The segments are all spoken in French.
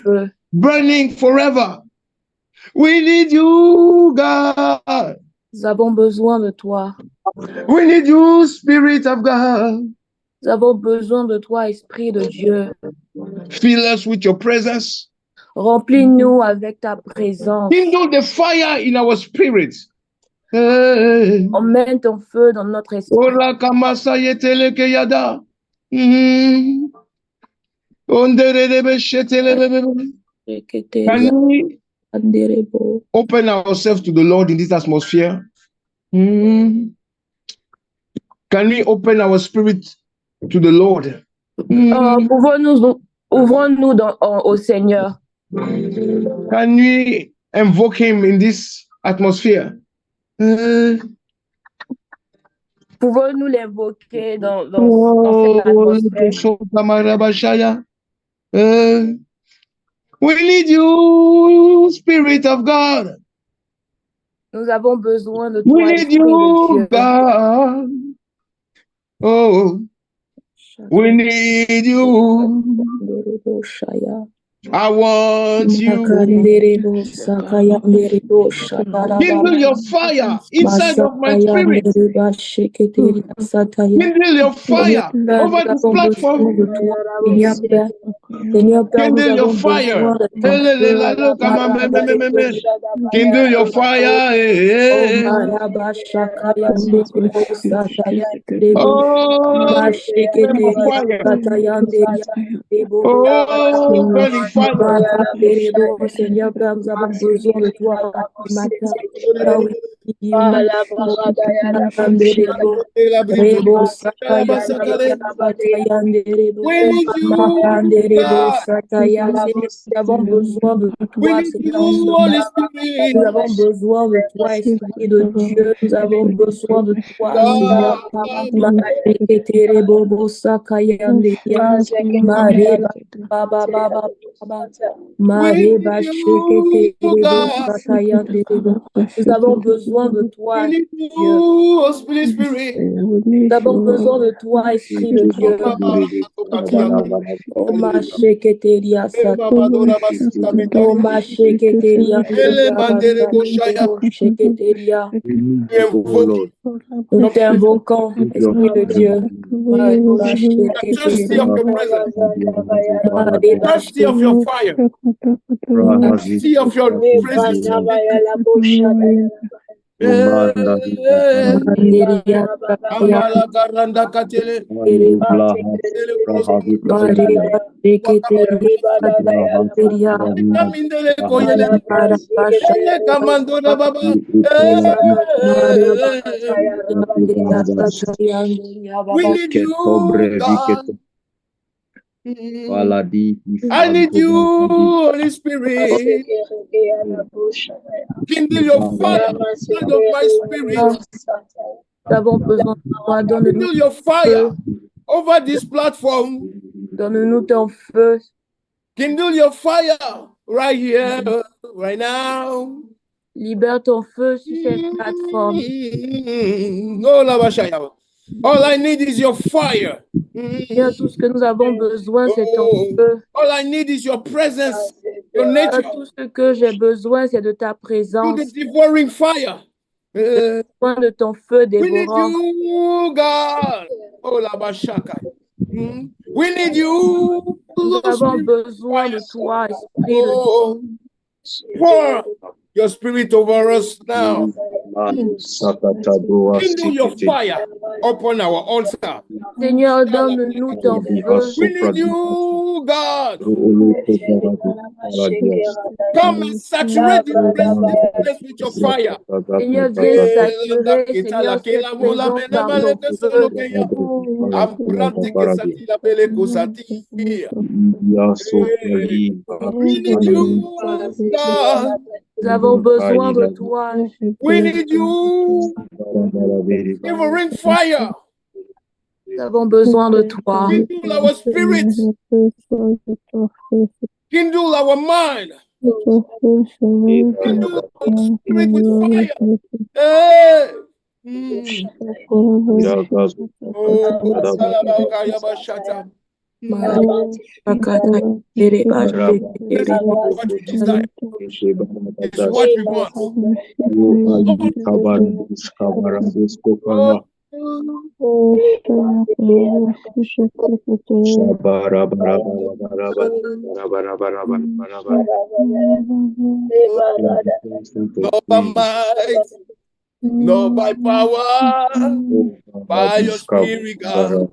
feu. Burning forever. We need you, God. Nous avons besoin de toi. We need you, Spirit of God. Nous avons besoin de toi, Esprit de Dieu. Fill us with your presence. Remplis-nous avec ta présence. Kindle the fire in our spirits. Hey. Emmène ton feu dans notre esprit. Ola kamasa yetele keyada. Onderebe shetelebe. Can we open ourselves to the Lord in this atmosphere? Can we open our spirit to the Lord? Ouvrons-nous au Seigneur. Can we invoke him in this atmosphere? Pouvons-nous l'invoquer dans cette atmosphère? We need you, Spirit of God. Nous avons besoin de toi, We need Esprit de you, Dieu. God. Oh, we need you. I want you. Kindle your fire inside of my spirit. Kindle your fire over this platform. Kindle your fire. Kindle your fire. Oh, burning fire. Seigneur, nous avons besoin de toi ce matin. Nous avons besoin de toi, Seigneur. Nous avons besoin de toi, Esprit de Dieu. Nous avons besoin de toi, Seigneur. Nous avons besoin de toi, Dieu. Nous avons besoin de toi, Esprit de Dieu. Oh ma sheketeria oh ma sheketeria sheketeria. Nous t'invoquons, Esprit de Dieu. Thirsty of your fire. Thirsty of your presence. We need you, God. I need you, Holy Spirit. Kindle your fire inside of my spirit. Nous avons besoin de toi. Kindle your fire over this platform. Donne-nous ton feu. Kindle your fire right here, right now. Libère ton feu sur cette plateforme. All I need is your fire. Tout ce que nous avons besoin, c'est ton feu. All I need is your presence, your nature. Tout ce que j'ai besoin, c'est de ta présence. The devouring fire. J'ai besoin de ton feu dévorant. We need you, God. Oh, la bashaka. We need you. Nous avons besoin de toi, Esprit de Dieu. Pour your spirit over us now. Kindle your fire upon our altar. Seigneur, donne-nous ton feu. We need you, God. Come and saturate this place with your fire. Seigneur, viens saturer, Seigneur, cette maison par ton We need you, God. Nous avons besoin de toi. We need you. Devouring fire. Nous avons besoin de toi. Kindle our spirit. Kindle our mind. Kindle our spirit with fire. Hey. What we desire. It's what we want. Not by might, not by power, by your spirit, God.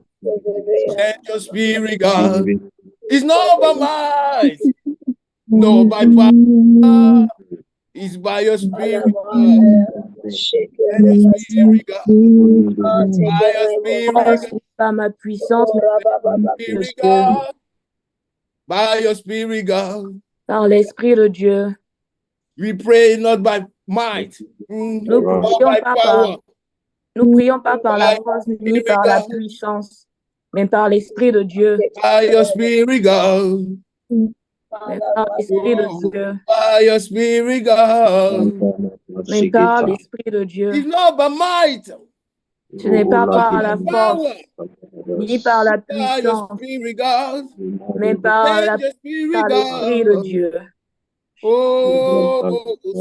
Send your spirit, God. It's not by might, no by power. It's by your spirit, God. Send your spirit, God. By your spirit, God. Par ma puissance, Spirit, God. By your spirit, God. Par l'Esprit de Dieu. We pray not by might, Nous prions pas par la force ni par la puissance, mais par l'Esprit de Dieu. By your spirit, God. Mais par l'Esprit de Dieu. By your spirit, God. Mais par l'Esprit de Dieu. It's not by might. Ce n'est pas par la force, ni par la puissance, mais par l'Esprit de Dieu. Oh,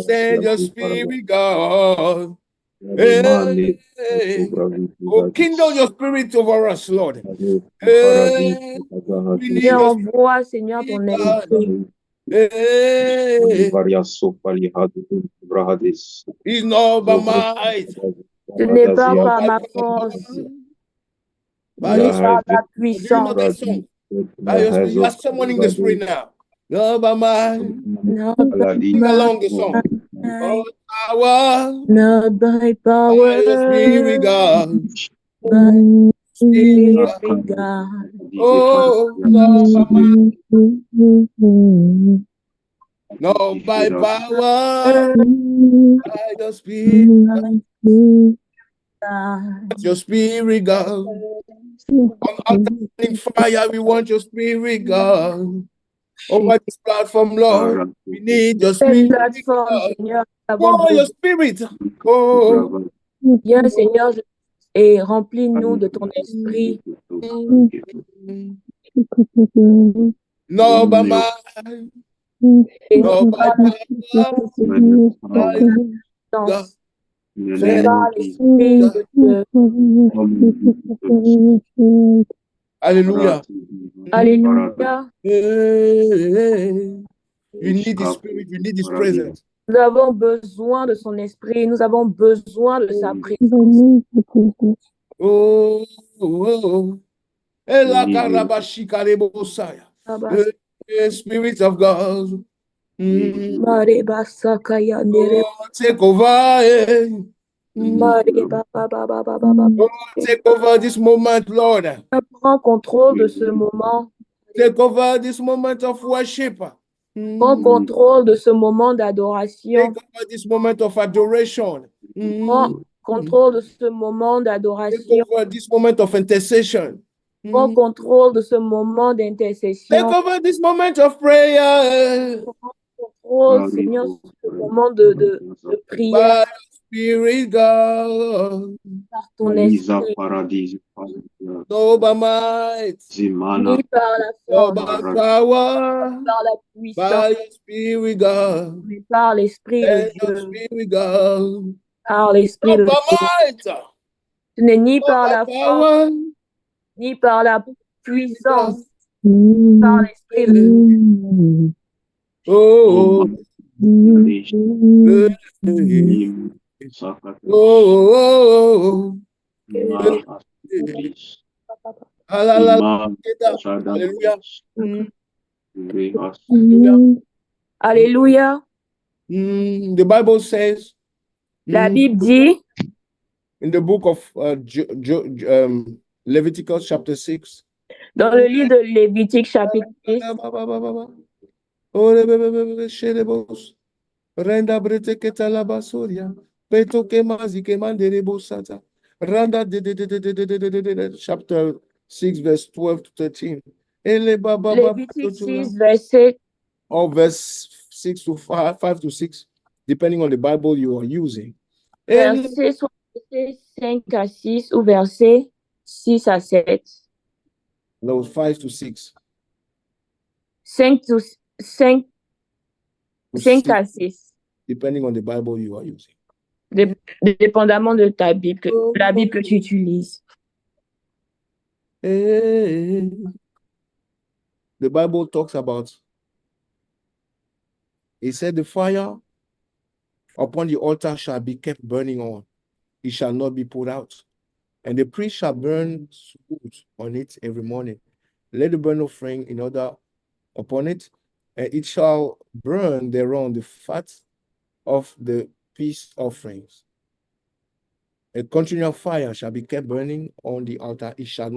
send your spirit, God. Hey, oh, kindle your spirit over us, Lord. Hey, envoie, Seigneur, ton esprit. It's not by might. Ce n'est pas par ma force, ni par la puissance. You are summoning the spirit now. Not by might. Sing along the song. Oh, power. Not by power. By your spirit, God. By spirit, God. Oh, not by might. No, by power, by your spirit, your spirit, God. On our fire, we want your spirit, God. Over this platform, Lord, we need your spirit. Oh, your spirit. Oh, viens, Seigneur, et remplis-nous de ton esprit. No, by might. No, by power. Mais par l'esprit de Dieu. Alléluia. Alléluia. You need the spirit, you need his presence. Nous avons besoin de son esprit, nous avons besoin de sa présence. Oh, Spirit of God. Oh, take over. Oh, take over this moment, Lord. Prends contrôle de ce moment. Take over this moment of worship. Prends contrôle de ce moment d'adoration. Take over this moment of adoration. Prends contrôle de ce moment d'adoration. Take over this moment of intercession. Prends contrôle de ce moment d'intercession. Take over this moment of prayer. Prends contrôle, Seigneur, ce moment de prière. Spirit God. Par ton esprit. No by might. Ni par la No force. by power. Par la puissance. By your spirit God. Mais par l'esprit de Dieu. Spirit God. Par l'esprit de Dieu. Ce n'est ni par la force, ni par la puissance, par l'esprit de Dieu. Oh. Oh. Alléluia. Alléluia. The Bible says, la Bible dit, in the book of Leviticus chapter 6, dans le livre de Lévitique chapitre 6, chapter 6 verse 12 to 13. Lévitique 6 verset or verse 6 to 5 to 6, depending on the Bible you are using. Verset 5 à 6 ou verset 6 à 7. No, 5 to 6. 5 à 6. Depending on the Bible you are using. Dépendamment de ta Bible, de la Bible que tu utilises. The Bible talks about, it said the fire upon the altar shall be kept burning on. It shall not be put out. And the priest shall burn wood on it every morning. Let the burnt offering in order upon it, and it shall burn thereon the fat of the peace offerings. A continual fire shall be kept burning on the altar. It shall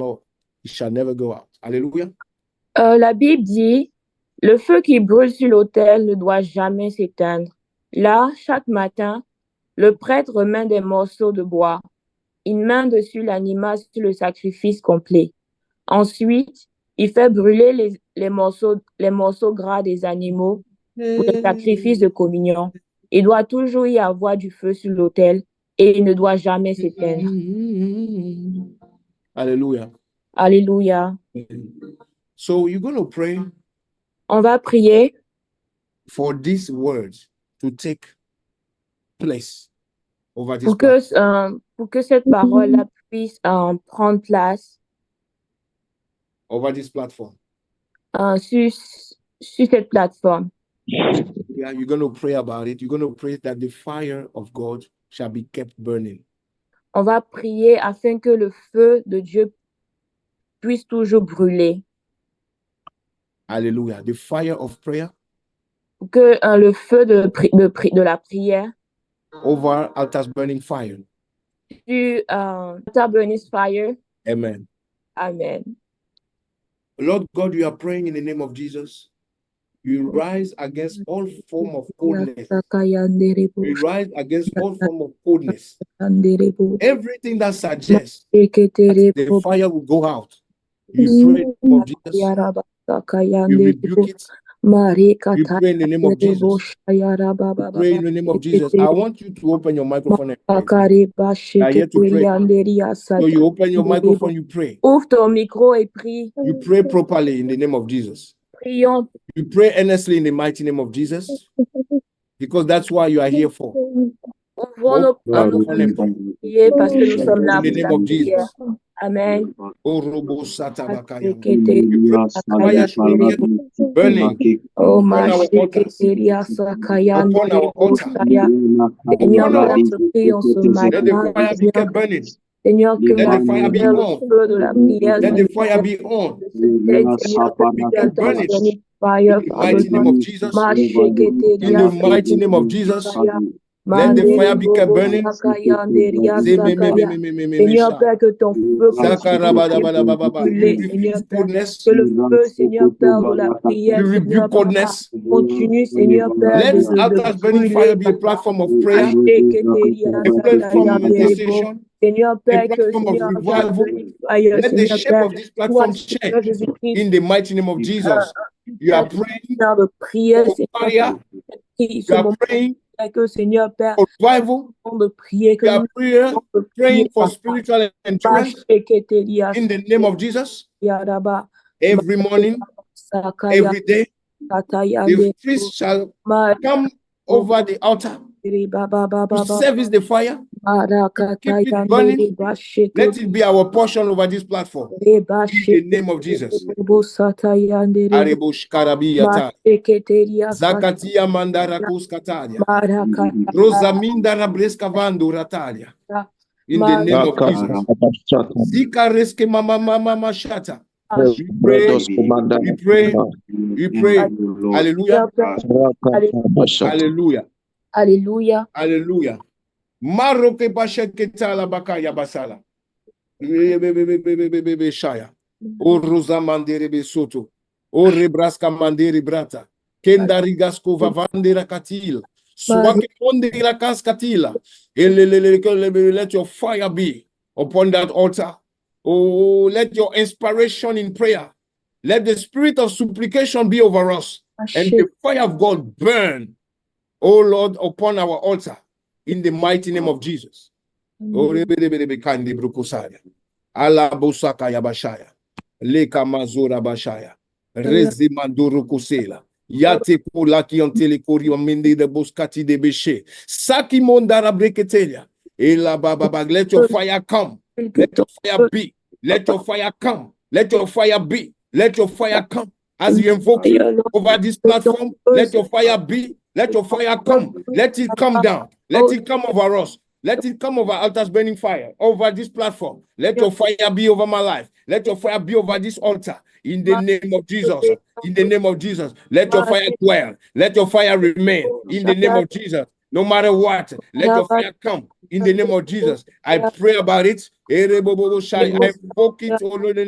never go out. Alléluia. La Bible dit, le feu qui brûle sur l'autel ne doit jamais s'éteindre. Là, chaque matin, le prêtre met des morceaux de bois. Il met dessus l'animal sur le sacrifice complet. Ensuite, il fait brûler les morceaux gras des animaux pour les sacrifices de communion. Il doit toujours y avoir du feu sur l'autel et il ne doit jamais s'éteindre. Alléluia. Alléluia. So you're going to pray. On va prier for these words to take place over this pour que cette parole puisse prendre place over this platform. Sur cette plateforme. Yeah, you're going to pray about it. You're going to pray that the fire of God shall be kept burning. On va prier afin que le feu de Dieu puisse toujours brûler. Alléluia. The fire of prayer. Que le feu de la prière. Over altars burning fire. Sur altar burning fire. Amen. Amen. Lord God, you are praying in the name of Jesus. You rise against all form of coldness. You rise against all form of coldness. Everything that suggests that the fire will go out. You pray in the name of Jesus. You rebuke it. You pray in the name of Jesus. You pray in the name of Jesus. I want you to open your microphone and pray. I hear to pray. So you open your microphone, you pray. Ouvre ton micro et prie. You pray properly in the name of Jesus. Prions. You pray earnestly in the mighty name of Jesus, because that's why you are here for. Ouvrons nos prières parce que nous sommes là in the name of Jesus. Amen. Oh, Robo Satabakaya. Fire should be burning upon our altars. Upon our altar. Seigneur, notre prière ce matin. Let the fire be kept burning. Seigneur, que Let the fire be on. de la prière, Let the fire be on. Burn it. In the mighty name of Jesus. In the mighty name of Jesus. Let the fire be kept burning. Seigneur, Père, que ton feu coldness. Que le feu, Seigneur, Père, de la prière, you rebuke coldness. Continue, Seigneur, Père, let altars burning fire be a platform of prayer, a platform of meditation, Seigneur, Père, a platform of revival. Let the shape of this platform change in the mighty name of Jesus. You are praying for fire. You are praying que Seigneur Père, for revival. De prier, que you are praying for spiritual endurance in the name of Jesus. Every morning, every day, the priest shall come over the altar to service the fire. Keep it burning. Let it be our portion over this platform. In the name of Jesus. Zakatia Mandarakus Kataria. Rosaminda Rabreska Vandu Ratalia. In the name of Jesus. Zika Reske Mama Shata. We pray. Hallelujah. Hallelujah. Hallelujah. Hallelujah. Maroke Basheketala Bakaya Basala. Shaya. O Rosa Mandere Besoto. O Rebraska Mandere Brata. Kendarigasko Vavandera Katil. Swake Pondera Kaskatila. Let your fire be upon that altar. Oh, let your inspiration in prayer. Let the spirit of supplication be over us. And the fire of God burn, oh Lord, upon our altar. In the mighty name of Jesus. Leka mazora bashaya. Rezimandoro kosela. Yate kola ki antele kori amende de boskati de beshe. Saki mondara breketelia. Ela baba, let your fire come. Let your fire be. Let your fire come. Let your fire be. Let your fire come. As you invoke over this platform, let your fire be. Let your fire come. Let it come down. Let it come over us. Let it come over altars burning fire over this platform. Let your fire be over my life. Let your fire be over this altar. In the name of Jesus. In the name of Jesus. Let your fire dwell. Let your fire remain. In the name of Jesus. No matter what, let your fire come. In the name of Jesus. I pray about it. I invoke it all in the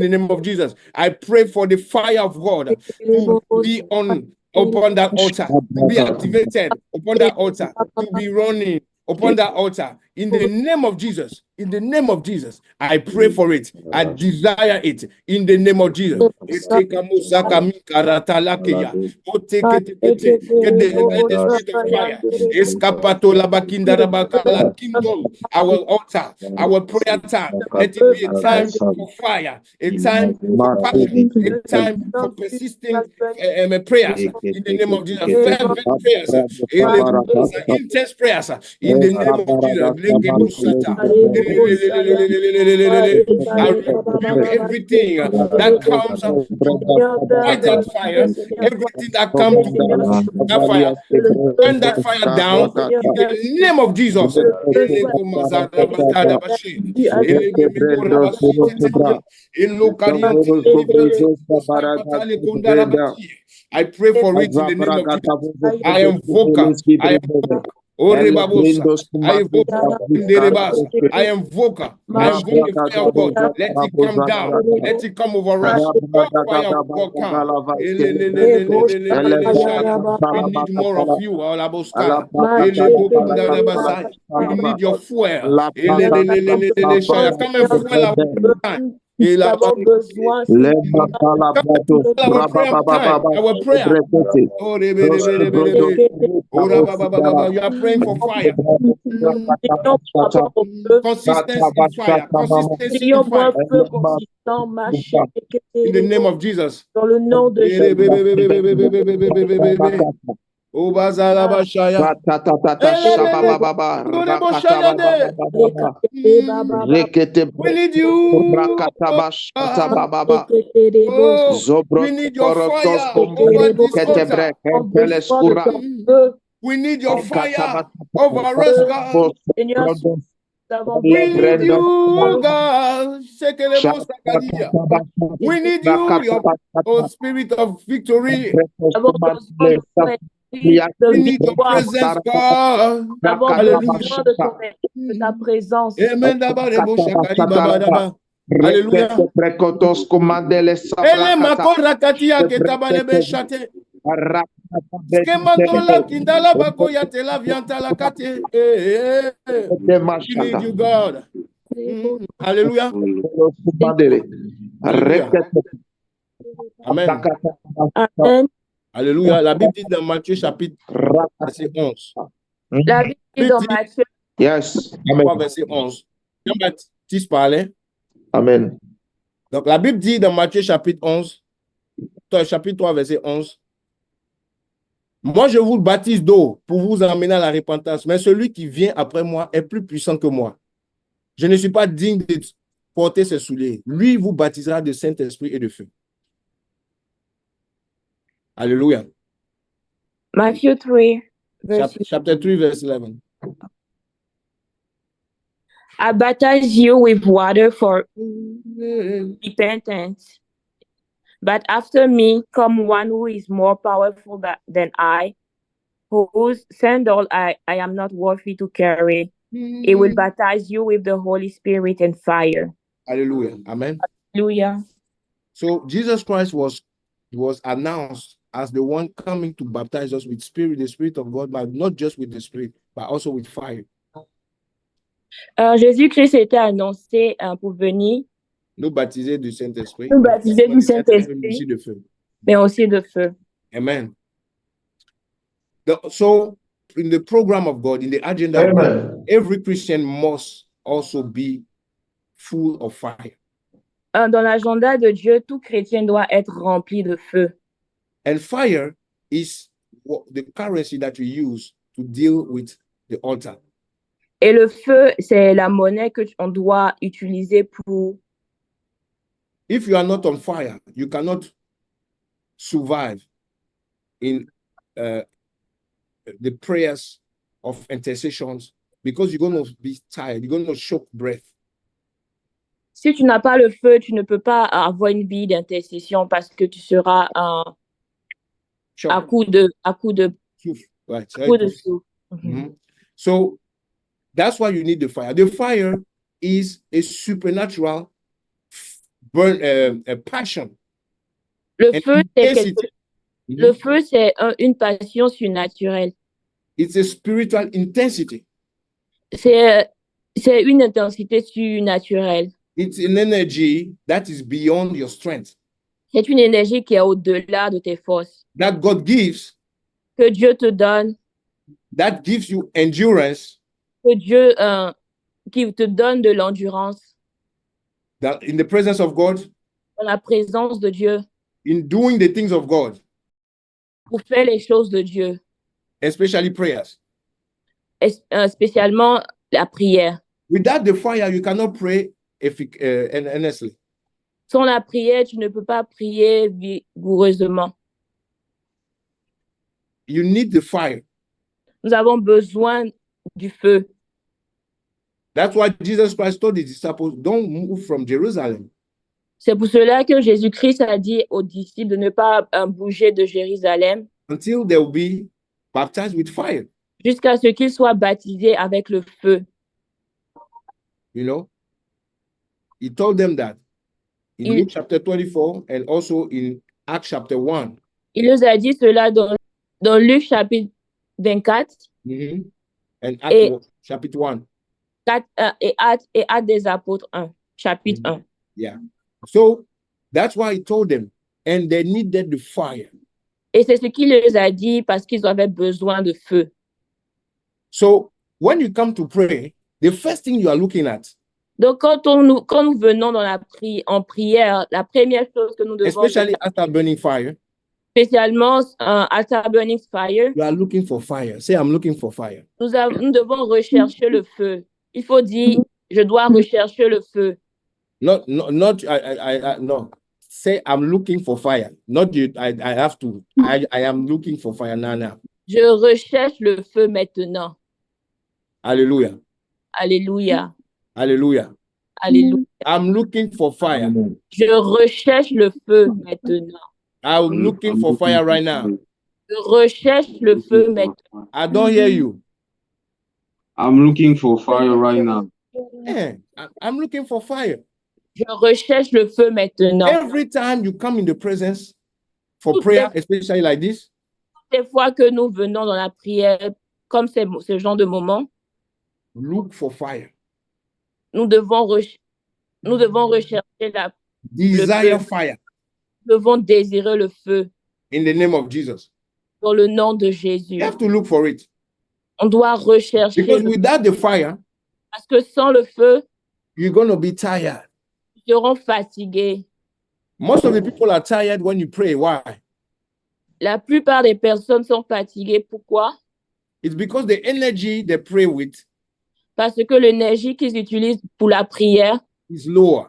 name of Jesus. I pray for the fire of God to be upon that altar, to be activated upon that altar, to be running upon that altar. In the name of Jesus. In the name of Jesus. I pray for it. I desire it. In the name of Jesus. Let the spirit of fire escapato la bakinda rabakala kindle our altar, our prayer time. Let it be a time for fire, a time for passion, a time for persisting prayers in the name of Jesus. Fervent prayers, intense prayers in the name of Jesus. I rebuke everything that comes to fight that fire, everything that comes to that fire, burn that fire down in the name of Jesus. I pray for it in the name of Jesus. I am vocal. I am vocal. I am vocal. I invoke the fire of God. Let it come down. Let it come over us. Oh, fire of God, come. We need more of you, Alaboska. We need your fuel. Come and fuel our time. Our prayer. You are praying for fire. Consistency in fire. Consistency in fire. In the name of Jesus. Dans le nom de We need you. We need your fire over this altar. We need your fire over us, God. We need you, God. We need you, your spirit of victory. We need your presence, God. Hallelujah. De ta présence. Alléluia. Ele makora katia ketabalebe shate. Skematola kindala bakoya tela viantala kate. We need you, God. Hallelujah. Hallelujah. Amen. Amen. Alléluia. La Bible dit dans Matthieu chapitre 3, verset 11. La Bible dit dans Matthieu. Yes. 3, verset 11. Jean-Baptiste parlait. Amen. Donc la Bible dit dans Matthieu chapitre 11, chapitre 3, verset 11. Moi, je vous baptise d'eau pour vous emmener à la repentance, mais celui qui vient après moi est plus puissant que moi. Je ne suis pas digne de porter ses souliers. Lui vous baptisera de Saint-Esprit et de feu. Alléluia. Matthew 3, chapter 3, verse 11. I baptize you with water for repentance. But after me come one who is more powerful than I, whose sandal I am not worthy to carry. He will baptize you with the Holy Spirit and fire. Hallelujah. Amen. Hallelujah. So Jesus Christ was announced as the one coming to baptize us with spirit, the Spirit of God, but not just with the Spirit, but also with fire. Jésus-Christ était annoncé pour venir nous baptiser du Saint-Esprit, nous baptiser du Saint-Esprit, aussi de feu. Mais aussi de feu. Amen. So, in the program of God, in the agenda of God, every Christian must also be full of fire. Dans l'agenda de Dieu, tout chrétien doit être rempli de feu. And fire is the currency that we use to deal with the altar. Et le feu, c'est la monnaie que on doit utiliser pour... If you are not on fire, you cannot survive in the prayers of intercessions because you're going to be tired. You're going to choke breath. Si tu n'as pas le feu, tu ne peux pas avoir une vie d'intercession parce que tu seras à coup de souffle. Right. Souffle. Mm-hmm. So that's why you need the fire. The fire is a supernatural a passion. Le feu, c'est une passion surnaturelle. It's a spiritual intensity. C'est une intensité surnaturelle. It's an energy that is beyond your strength. C'est une énergie qui est au-delà de tes forces. That God gives. Que Dieu te donne. That gives you endurance. Que Dieu qui te donne de l'endurance. That in the presence of God. Dans la présence de Dieu. In doing the things of God. Pour faire les choses de Dieu. Especially prayers. Spécialement la prière. Without the fire, you cannot pray earnestly. Sans la prière, tu ne peux pas prier vigoureusement. You need the fire. Nous avons besoin du feu. That's why Jesus Christ told his disciples, don't move from Jerusalem. C'est pour cela que Jésus-Christ a dit aux disciples de ne pas bouger de Jérusalem. Until they will be baptized with fire. Jusqu'à ce qu'ils soient baptisés avec le feu. You know, he told them that in Luke chapter 24 and also in Acts chapter 1. Il nous a dit cela dans Luc chapitre 24. Mm-hmm. And Acts chapitre 1. Et Actes des Apôtres 1, chapitre 1. Yeah. So that's why he told them, and they needed the fire. Et c'est ce qu'il leur a dit parce qu'ils avaient besoin de feu. So when you come to pray, the first thing you are looking at. Donc quand nous venons en prière, la première chose que nous devons especially after burning fire. Spécialement after burning fire. You are looking for fire. Say, I'm looking for fire. Nous devons rechercher le feu. Il faut dire, je dois rechercher le feu. No. Say, I'm looking for fire. Not you. I have to. I am looking for fire now. Je recherche le feu maintenant. Hallelujah. Alléluia. Alléluia. Alléluia. I'm looking for fire. Je recherche le feu maintenant. I'm looking for fire right now. Je recherche le feu maintenant. I don't hear you. I'm looking for fire right now. Yeah, I'm looking for fire. Je recherche le feu maintenant. Every time you come in the presence for prayer, especially like this. Des fois que nous venons dans la prière, comme ce genre de moment, look for fire. Nous devons rechercher desire fire. Nous devons désirer le feu. In the name of Jesus. Dans le nom de Jésus. You have to look for it. On doit rechercher. Because without the fire, parce que sans le feu, you're going to be tired. Nous serons fatigués. Most of the people are tired when you pray. Why? La plupart des personnes sont fatiguées. Pourquoi? It's because the energy they pray with. Parce que l'énergie qu'ils utilisent pour la prière is lower.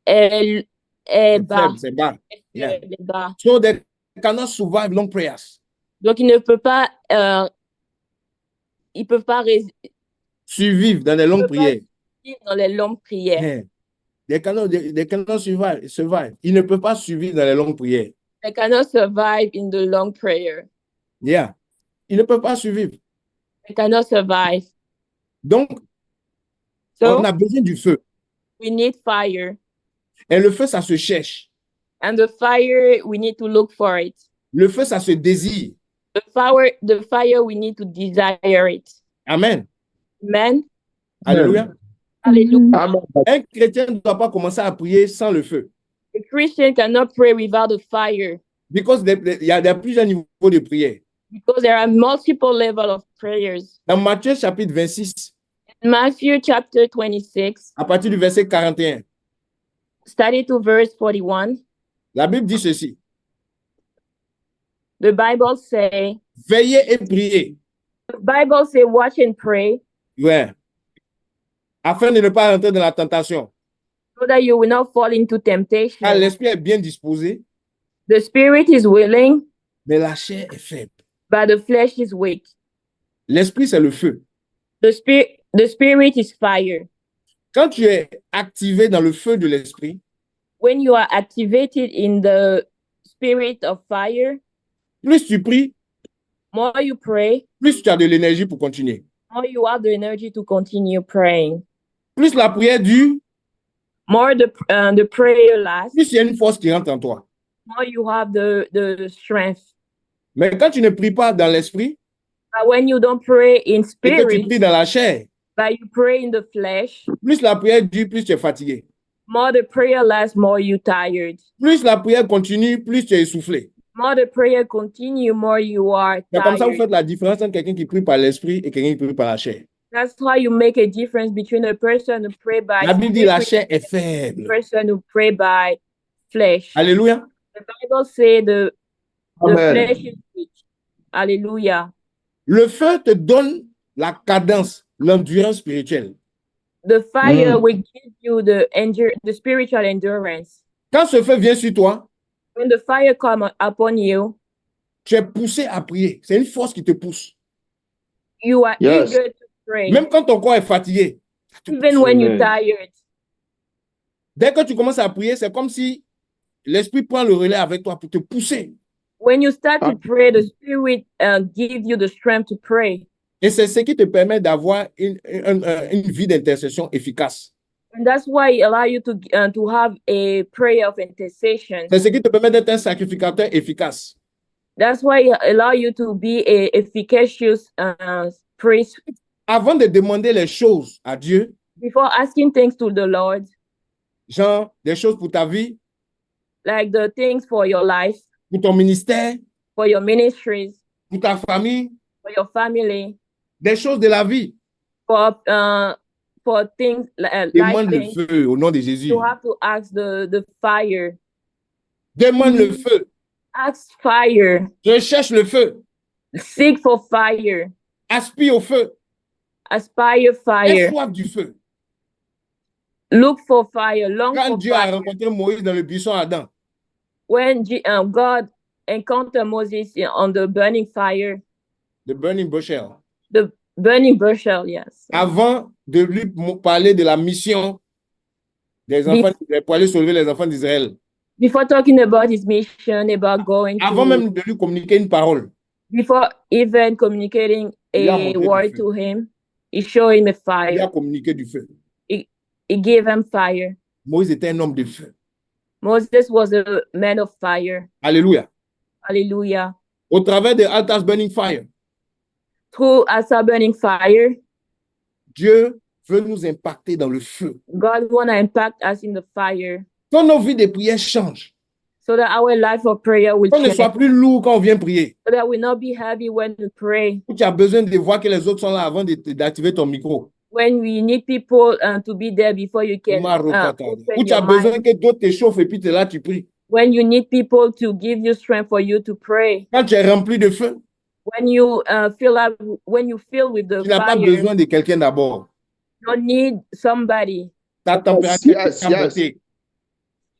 Elle est bas. C'est bas. Yeah. So they cannot survive long prayers. Donc ils ne peuvent pas survivre dans les longues prières. Dans les longues prières. Yeah. They cannot survive. Ils ne peuvent pas survivre dans les longues prières. They cannot survive in the long prayer. Yeah. Ils ne peuvent pas survivre. They cannot survive. Donc, on a besoin du feu. We need fire. Et le feu, ça se cherche. And the fire, we need to look for it. Le feu, ça se désire. The fire, we need to desire it. Amen. Amen. Alléluia. Alléluia. Un chrétien ne doit pas commencer à prier sans le feu. A Christian cannot pray without the fire. Because il y a plusieurs niveaux de prière. Because there are multiple levels of prayers. Dans Matthieu chapitre 26. Matthew chapter 26. À partir du verset 41. study to verse 41. La Bible dit ceci. The Bible say, Veillez et priez. the Bible say, watch and pray, Ouais. Afin de ne pas entrer dans la tentation. so that you will not fall into temptation. Car l'esprit est bien disposé, The spirit is willing, mais la chair est faible. but the flesh is weak. L'esprit, c'est le feu. The spirit is fire. Quand tu es activé dans le feu de l'esprit, When you are activated in the spirit of fire, plus tu pries, more you pray, plus tu as de l'énergie pour continuer. more you have the energy to continue praying. Plus la prière dure, More the prayer lasts, plus il y a une force qui rentre en toi. more you have the strength. Mais quand tu ne pries pas dans l'esprit But when you don't pray in et que tu spirit, pries dans la chair, but you pray in the flesh, plus la prière dure, plus tu es fatigué. more the prayer lasts, more you tired. Plus la prière continue, plus tu es essoufflé. More the prayer continue, more you are C'est comme ça que vous tired. faites la différence entre quelqu'un qui prie par l'esprit et quelqu'un qui prie par la chair. That's how you make a difference between a person who pray by La Bible dit la spirit chair est and a faible. person who pray by flesh. Alléluia. The Bible say the Amen. flesh is weak. Hallelujah. Le feu te donne la cadence, l'endurance spirituelle. The fire will give you the spiritual endurance. Quand ce feu vient sur toi, When the fire comes upon you, tu es poussé à prier. C'est une force qui te pousse. you are Yes. eager to pray. Même quand ton corps est fatigué, ça te pousse. Even when you're Amen. tired. Dès que tu commences à prier, c'est comme si l'esprit prend le relais avec toi pour te pousser. When you start to pray, the spirit gives you the strength to pray. Et c'est ce qui te permet d'avoir une vie d'intercession efficace. And that's why it allows you to have a prayer of intercession. C'est ce qui te permet d'être un sacrificateur efficace. That's why it allows you to be a efficacious priest. Avant de demander les choses à Dieu, Before asking things to the Lord, genre des choses pour ta vie, like the things for your life, pour ton ministère, for your ministries, pour ta famille, for your family, des choses de la vie, for things life demande le things, feu au nom de Jésus. you have to ask the fire. Demande le feu. Ask fire. Recherche le feu. Seek for fire. Aspire au feu. Aspire Aie fire. soif du feu. Look for fire. Long Quand for Dieu a fire. rencontré Moïse dans le buisson Adam, When God encountered Moses on the burning fire, the burning bush, the burning bushel, yes. avant de lui parler de la mission des enfants d'Israël, pour aller sauver les enfants d'Israël, Before talking about his mission, about going avant to, même de lui communiquer une parole, before even communicating Il a a montré du word feu. to him, he showed him a il fire. a communiqué du feu. He gave him fire. Moïse était un homme de feu. Moses was a man of fire. Alléluia. Hallelujah. Au travers de Altar's burning fire, Through Asa burning fire, Dieu veut nous impacter dans le feu. God want to impact us in the fire Quand nos vies de prière changent, so that our life of prayer will qu'on ne change, soit plus lourd quand on vient prier. so that we not be heavy when we pray. Tu as besoin de voir que les autres sont là avant d'activer ton micro. When we need people to be there before you can Ou open tu as your besoin mind. que d'autres te chauffent et puis tu es là, tu pries. When you need people to give you strength for you to pray. Quand tu es rempli de feu, When you when you feel with the tu n'as pas fire, besoin de quelqu'un d'abord. you don't need somebody. Ta température Yes, est yes. montée.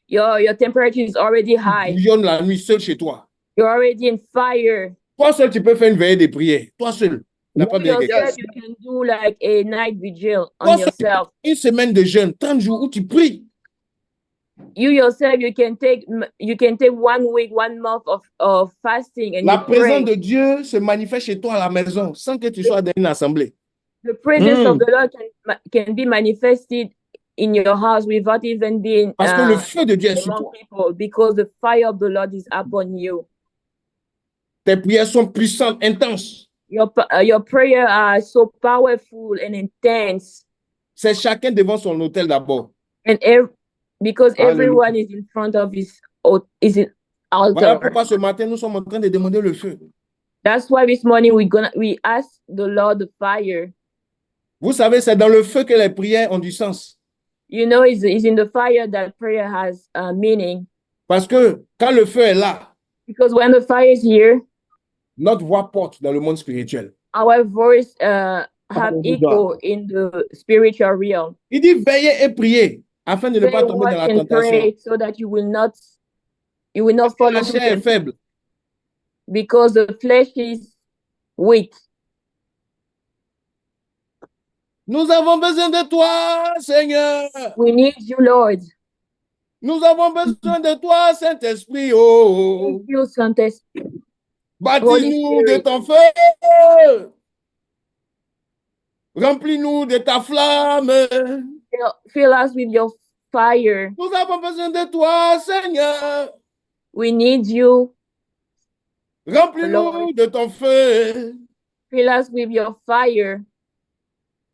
Your temperature is already Tu high. bouillonnes la nuit seul chez toi. You're already in fire. Toi seul, tu peux faire une veillée de prière. Toi seul. Tu n'as pas besoin de quelqu'un. Yourself, you can do like a night vigil on Toi seul, yourself. une semaine de jeûne, 30 jours où tu pries. You yourself, you can take 1 week, 1 month of fasting and La you pray. présence de Dieu se manifeste chez toi à la maison sans que tu sois dans une assemblée. The presence of the Lord can be manifested in your house without even being Parce que le feu de Dieu est sur among toi. people, because the fire of the Lord is upon you. Tes prières sont puissantes, intenses. Your prayers are so powerful and intense, C'est chacun devant son autel d'abord. and because Hallelujah. everyone is in front of his altar. Voilà pourquoi ce matin, nous sommes en train de demander le feu. That's why this morning we ask the Lord the fire. Vous savez, c'est dans le feu que les prières ont du sens. You know, it's in the fire that prayer has meaning. Parce que quand le feu est là, Because when the fire is here, notre voix porte dans le monde spirituel. our voice have echo in the spiritual realm. Il dit veillez et priez afin de ne pas tomber dans la tentation. Pray so that you will not fall La into chair est faible. because the flesh is weak. Nous avons besoin de toi, Seigneur. We need you, Lord. Nous avons besoin de toi, Saint-Esprit. Oh. Thank you, Saint-Esprit. Baptise-nous de ton feu. Remplis-nous de ta flamme. Fill us with your fire. Nous avons besoin de toi, Seigneur. We need you. Remplis-nous de ton feu. Fill us with your fire.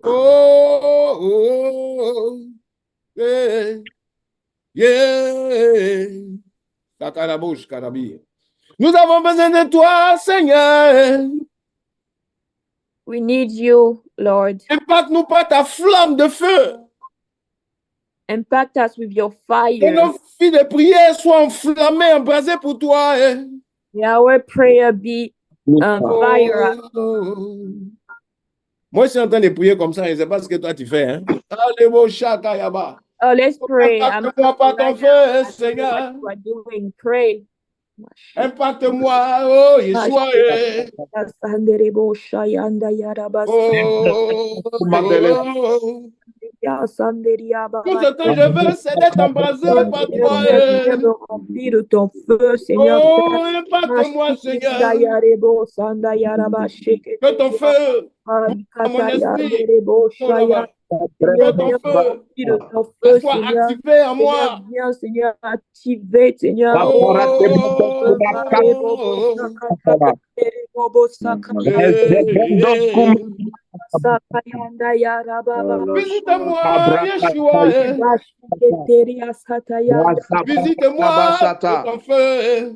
Oh, oh, yeah, yeah. Nous avons besoin de toi, Seigneur. We need you, Lord. Impacte-nous par ta flamme de feu. Impact us with your fire. Que nos filles de prière soient enflammées, embrasées pour toi. May our prayer be fire. Moi, je suis en train de prier comme ça, je ne sais pas ce que toi tu fais. Hein? Oh, let's pray. Impacte-moi par ton feu, Seigneur. What you are doing, pray. Impacte-moi, oh, Yeshua. Tout ce que je veux, c'est d'être embrasé par toi. Remplir de ton feu, Seigneur. Oh, impacte-moi, Seigneur. Que ton feu, à mon esprit, que ton feu soit activé en moi. Seigneur, activé, Seigneur. Visite-moi, Yeshua. Visite-moi ton feu.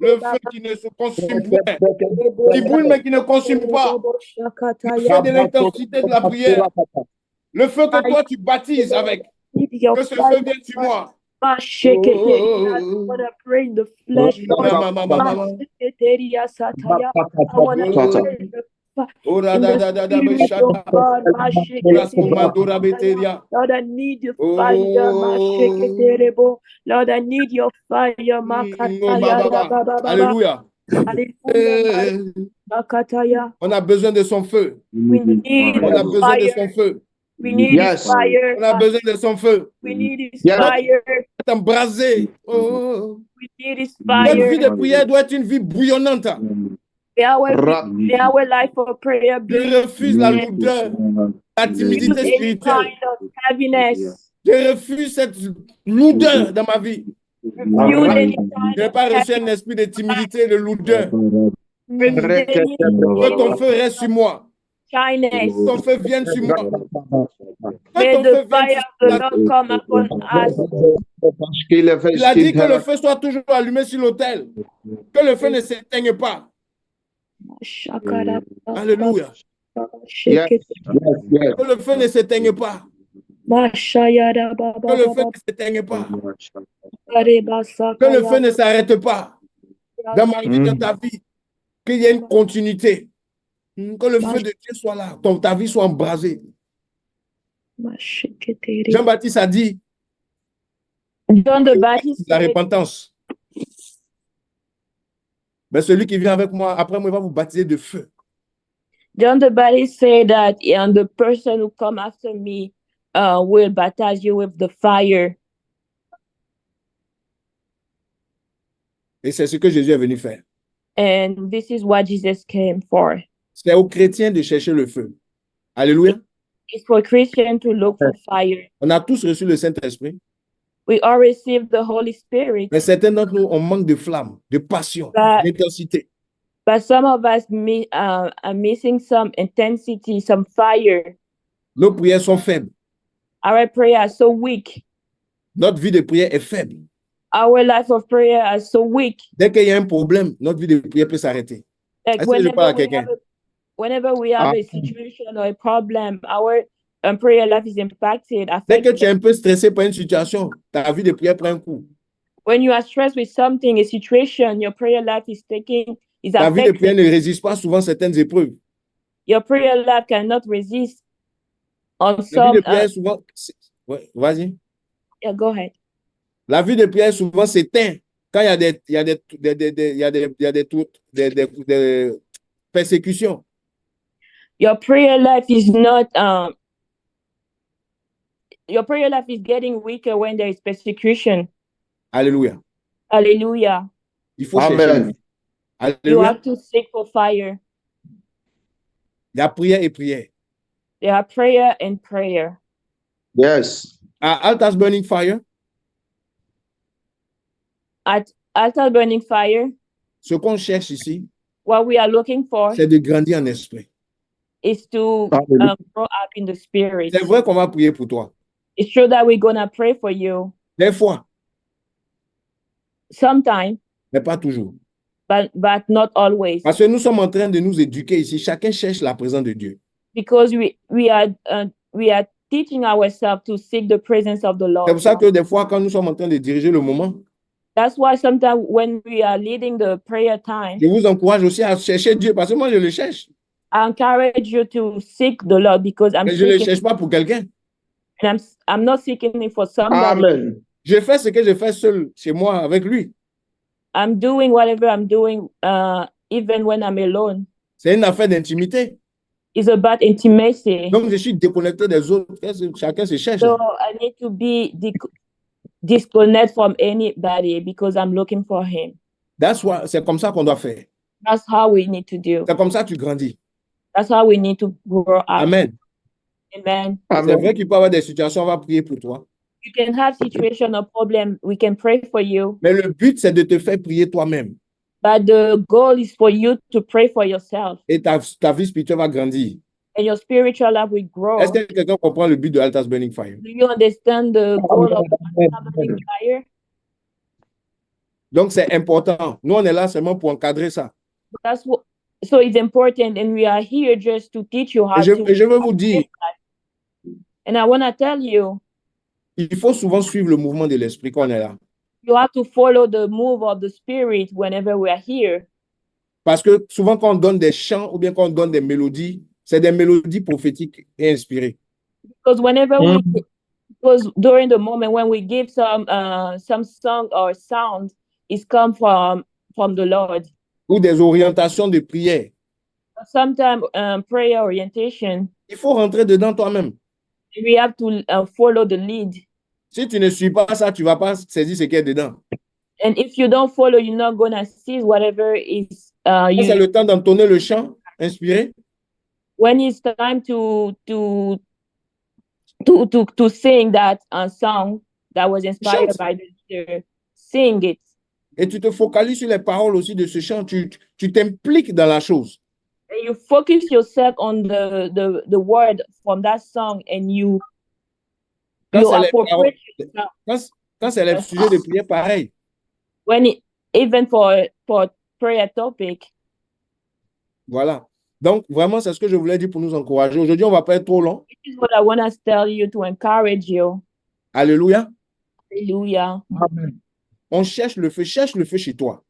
Le feu qui ne se consume pas, qui brûle mais qui ne consume pas. Le feu de l'intensité de la prière. Le feu que toi tu baptises avec. Que ce feu vienne sur moi. I want to pray in the flesh. Lord, I need your fire. Lord, I need your fire. Alléluia. On a besoin de son feu. We need On a besoin de son feu. We need his fire. On a besoin de son feu. We need his fire. Embrasé. Oh. We need his fire. Notre vie de prière doit être une vie bouillonnante. May our life of prayer be. Je refuse la lourdeur, la timidité spirituelle. Je refuse cette lourdeur dans ma vie. Je n'ai pas reçu un esprit de timidité et de lourdeur. Que ton feu reste sur moi. Que ton feu vienne sur moi. Que ton feu vienne sur moi. Il a dit que le feu soit toujours allumé sur l'autel. Que le feu ne s'éteigne pas. Alléluia. Que le feu ne s'éteigne pas. Que le feu ne s'éteigne pas. Que le feu ne s'arrête pas. Dans ma vie, dans ta vie. Qu'il y ait une continuité. Que le feu de Dieu soit là. Ta vie soit embrasée. Jean-Baptiste a dit la repentance. Mais celui qui vient avec moi, après moi, il va vous baptiser de feu. John the Baptist said that the person who come after me will baptize you with the fire. Et c'est ce que Jésus est venu faire. And this is what Jesus came for. C'est aux chrétiens de chercher le feu. Alléluia. It's for Christians to look for fire. On a tous reçu le Saint-Esprit. We all received the Holy Spirit. Mais certains d'entre nous, on manque de flamme, de passion, d'intensité. But some of us are missing some intensity, some fire. Nos prières sont faibles. Our prayer is so weak. Notre vie de prière est faible. Our life of prayer is so weak. Dès qu'il y a un problème, notre vie de prière peut s'arrêter. Like whenever we have a situation or a problem, our prayer life is impacted, Dès que tu es affected. un peu stressé par une situation, ta vie de prière prend un coup. When you are stressed with something, a situation, your prayer life is Ta vie de prière affected. ne résiste pas souvent certaines épreuves. Your prayer life cannot resist on La vie de some. prière souvent... Ouais, vas-y. Yeah, go ahead. La vie de prière souvent s'éteint quand il y a des persécutions. Your prayer life is not. Your prayer life is getting weaker when there is persecution. Alléluia. Hallelujah. Il faut chercher le Amen. feu. You Alléluia. have to seek for fire. Il y a prière et prière. There are prayer and prayer. Yes. À Altar's Burning Fire, At Altar Burning Fire, ce qu'on cherche ici, what we are looking for c'est de grandir en esprit. is to Hallelujah. grow up in the spirit. C'est vrai qu'on va prier pour toi. It's true that we're gonna pray for you Des fois, sometime, mais pas toujours. but not always, Parce que nous sommes en train de nous éduquer ici. Chacun cherche la présence de Dieu. because we are teaching ourselves to seek the presence of the C'est Lord. pour ça que des fois, quand nous sommes en train de diriger le moment, That's why sometimes when we are leading the prayer time, je vous encourage aussi à chercher Dieu parce que moi, je le cherche. I encourage you to seek the Lord, because I'm Mais je ne le seeking, cherche pas pour quelqu'un. and I'm not seeking it for somebody. Amen. Je fais ce que je fais seul chez moi avec lui. I'm doing whatever I'm doing, even when I'm alone. C'est une affaire d'intimité. It's about intimacy. Donc, je suis déconnecté des autres. Chacun se cherche. So I need to be disconnect from anybody because I'm looking for him. C'est comme ça qu'on doit faire. That's how we need to do. C'est comme ça que tu grandis. That's how we need to grow up. Amen. Amen. C'est Amen. vrai qu'il peut y avoir des situations, on va prier pour toi. You can have situation or problem. We can pray for you. Mais le but, c'est de te faire prier toi-même. But the goal is for you to pray for yourself, Et ta vie spirituelle va grandir. and your spiritual life will grow. Est-ce que quelqu'un comprend le but de Altar's Burning Fire? Do you understand the goal of the fire? Donc, c'est important. Nous, on est là seulement pour encadrer ça. That's what. So it's important, and we are here just to teach you how Et je to. veux vous dire, And I want to tell you, il faut souvent suivre le mouvement de l'esprit quand on est là. you have to follow the move of the spirit whenever we are here. Parce que souvent, quand on donne des chants ou bien quand on donne des mélodies, c'est des mélodies prophétiques et inspirées. Because because during the moment when we give some song or sound, it's come from the Lord. Ou des orientations de prière. Sometimes prayer orientation, Il faut rentrer dedans toi-même. we have to follow the lead. Si tu ne suis pas ça, tu ne vas pas saisir ce qui est dedans. And if you don't follow, you're not gonna see whatever is Quand c'est le temps d'entonner le chant inspiré, when it's time to sing that song that was inspired Chante. by the leader. Sing it. et tu te focalises sur les paroles aussi de ce chant, tu t'impliques dans la chose. And you focus yourself on the word from that song, and you Quand c'est les appropriate paroles- yourself. Quand c'est le sujet de prière, pareil. Even for prayer topic. Voilà. Donc, vraiment, c'est ce que je voulais dire pour nous encourager. Aujourd'hui, on ne va pas être trop long. This is what I want to tell you to encourage you. Alléluia. Hallelujah. Amen. On cherche le feu chez toi.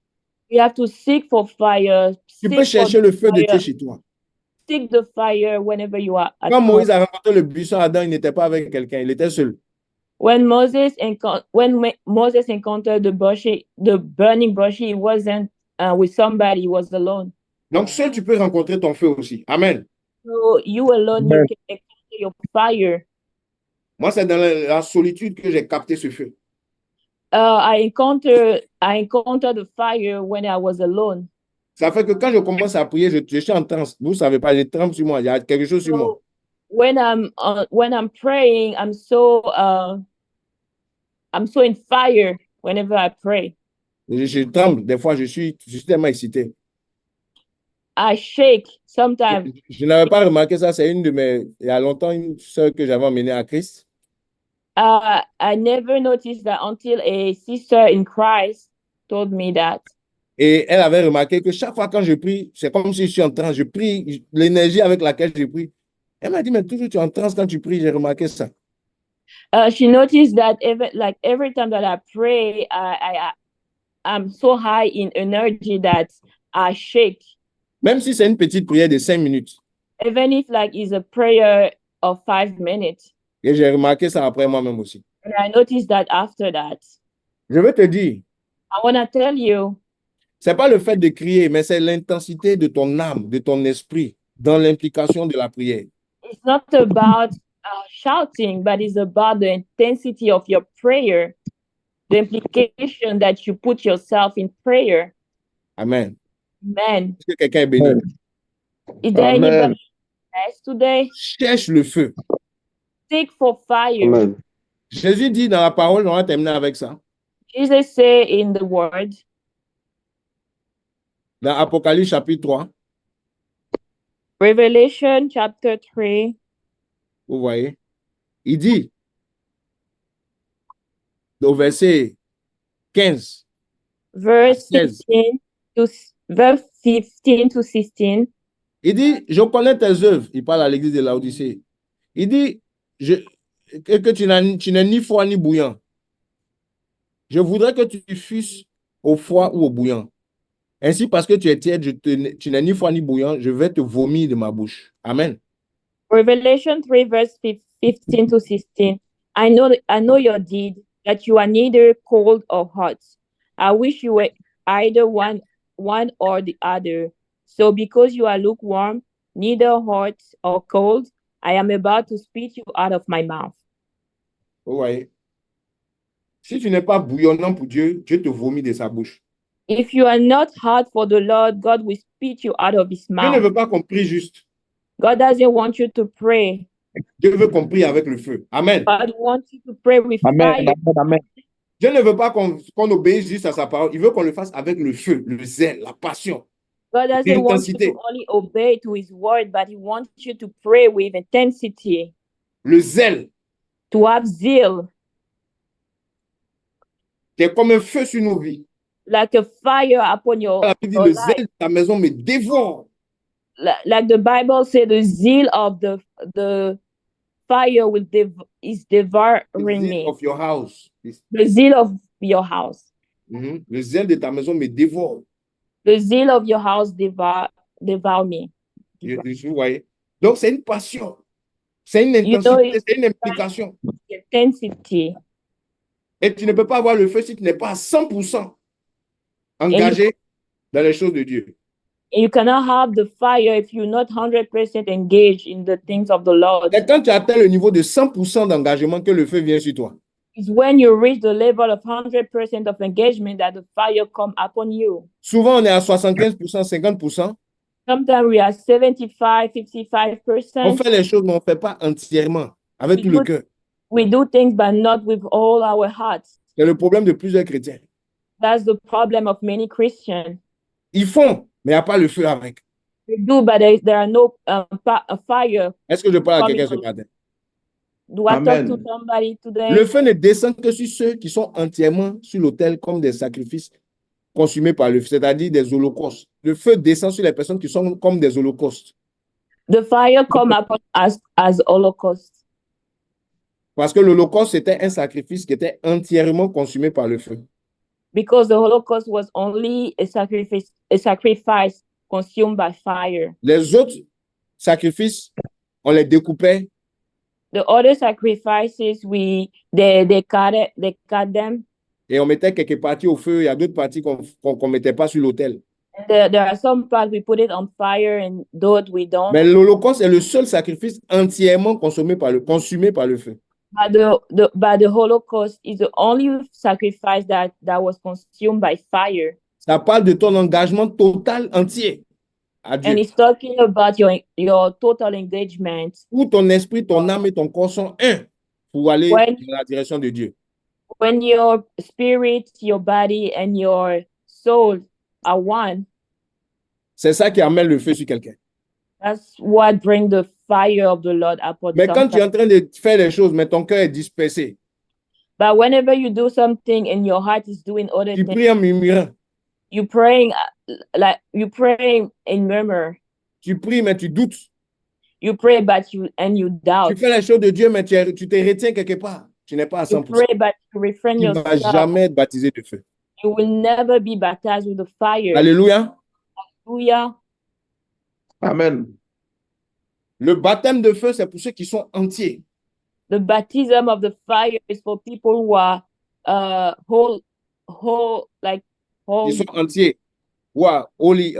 You have to seek for fire. Tu peux chercher le feu de Dieu chez toi. Seek the fire whenever you are at Quand home. Moïse a rencontré le buisson, Adam, il n'était pas avec quelqu'un, il était seul. When Moses encountered the burning bush, he wasn't with somebody, he was alone. Donc, seul, tu peux rencontrer ton feu aussi. Amen. So you alone, Amen. you can encounter your fire. Moi, c'est dans la solitude que j'ai capté ce feu. I encountered the fire when I was alone. Ça fait que quand je commence à prier, je suis en transe. Vous ne savez pas, je tremble sur moi. Il y a quelque chose sur moi. So when I'm praying, I'm so in fire whenever I pray. Je tremble. Des fois, je suis tellement excité. I shake sometimes. Je n'avais pas remarqué ça. C'est il y a longtemps, une sœur que j'avais emmenée à Christ. I never noticed that until a sister in Christ told me that. Et elle avait remarqué que chaque fois quand je prie, c'est comme si je suis en train, je prie, l'énergie avec laquelle je prie, Elle m'a dit, mais toujours tu es en transe quand tu pries, j'ai remarqué ça. She noticed that every time that I pray, I'm so high in energy that I shake. Même si c'est une petite prière de 5 minutes. Even if it's a prayer of 5 minutes. Et j'ai remarqué ça après moi-même aussi. And I noticed that after that. Je veux te dire. I want to tell you. C'est pas le fait de crier, mais c'est l'intensité de ton âme, de ton esprit, dans l'implication de la prière. It's not about shouting, but it's about the intensity of your prayer, the implication that you put yourself in prayer. Amen. Amen. Est-ce que quelqu'un est béni? Is there anybody else today? Cherche le feu. Seek for fire. Amen. Jésus dit dans la parole, on va terminer avec ça. Jesus say in the word. Dans Apocalypse chapitre 3. Revelation chapter 3. Vous voyez? Il dit, au verset 15. Verse 15 to 16. Il dit, je connais tes œuvres. Il parle à l'église de Laodicée. Il dit, que tu n'es ni froid ni bouillant. Je voudrais que tu fusses au froid ou au bouillant. Ainsi, parce que tu es tiède, tu n'es ni froid ni bouillant, je vais te vomir de ma bouche. Amen. Revelation 3, verse 15 to 16. I know your deed, that you are neither cold or hot. I wish you were either one or the other. So because you are lukewarm, neither hot or cold, I am about to spit you out of my mouth. Vous voyez? Si tu n'es pas bouillonnant pour Dieu, Dieu te vomit de sa bouche. If you are not hot for the Lord, God will spit you out of his mouth. Dieu ne veut pas qu'on prie juste. God doesn't want you to pray. Dieu veut qu'on prie avec le feu. Amen. God wants you to pray with Amen. fire. Amen. Dieu ne veut pas qu'on obéisse juste à sa parole. Il veut qu'on le fasse avec le feu, le zèle, la passion. God doesn't want you to only obey to his word, but he wants you to pray with intensity. Le zèle. To have zeal. C'est comme un feu sur nos vies. Like a fire upon your La Bible dit, le zèle de ta maison me dévore. Like the Bible says, the zeal of the fire is devouring me. Of your house. The zeal of your house. Le zèle de ta maison me dévore. The zeal of your house devour me. Vous voyez? Donc, c'est une passion. C'est une intensité, c'est une implication. Intensity. Et tu ne peux pas avoir le feu si tu n'es pas à 100% engagé dans les choses de Dieu. You cannot have the fire if you're not 100% engaged in the things of the Lord. Et quand tu atteins le niveau de 100% d'engagement, que le feu vient sur toi. It's when you reach the level of 100% of engagement that the fire come upon you. Souvent, on est à 75%, 50%. Sometimes we are 75, 55%. On fait les choses, mais on ne fait pas entièrement, avec tout le cœur. We do things, but not with all our hearts. C'est le problème de plusieurs chrétiens. That's the problem of many Christians. Ils font, mais il n'y a pas le feu avec. They do, but there are no fire. Est-ce que je parle à quelqu'un ce matin? Do I talk to somebody today? Le feu ne descend que sur ceux qui sont entièrement sur l'autel comme des sacrifices consumés par le feu, c'est-à-dire des holocaustes. Le feu descend sur les personnes qui sont comme des holocaustes. The fire come upon us as holocaust. Parce que l'holocauste, c'était un sacrifice qui était entièrement consumé par le feu. Because the Holocaust was only a sacrifice consumed by fire. Les autres sacrifices, on les découpait. The other sacrifices, they cut them. Et on mettait quelques parties au feu. Il y a d'autres parties qu'on mettait pas sur l'autel. There are some parts we put it on fire and those we don't. Mais l'holocauste est le seul sacrifice entièrement consumé par le feu. But the Holocaust is the only sacrifice that was consumed by fire. Ça parle de ton engagement total entier à Dieu. And it's talking about your total engagement. Où ton esprit, ton âme et ton corps sont un pour aller dans la direction de Dieu. When your spirit, your body and your soul are one. C'est ça qui amène le feu sur quelqu'un. That's what brings the fire of the Lord upon Mais quand tu es en train de faire les choses, mais ton cœur est dispersé. But whenever you do something and your heart is doing other Tu things, pries en murmurant. you praying in murmur. Tu pries, mais tu doutes. You pray, but you Tu doubt. fais les choses de Dieu, mais tu te retiens quelque part. Tu n'es pas à You 100%. pray, but you refrain Tu ne vas yourself. jamais être baptisé de feu. You will never be baptized with the fire. Alléluia. Hallelujah. Amen. Le baptême de feu, c'est pour ceux qui sont entiers. The baptism of the fire is for people who are whole, Ils whole. sont entiers. Who are holy,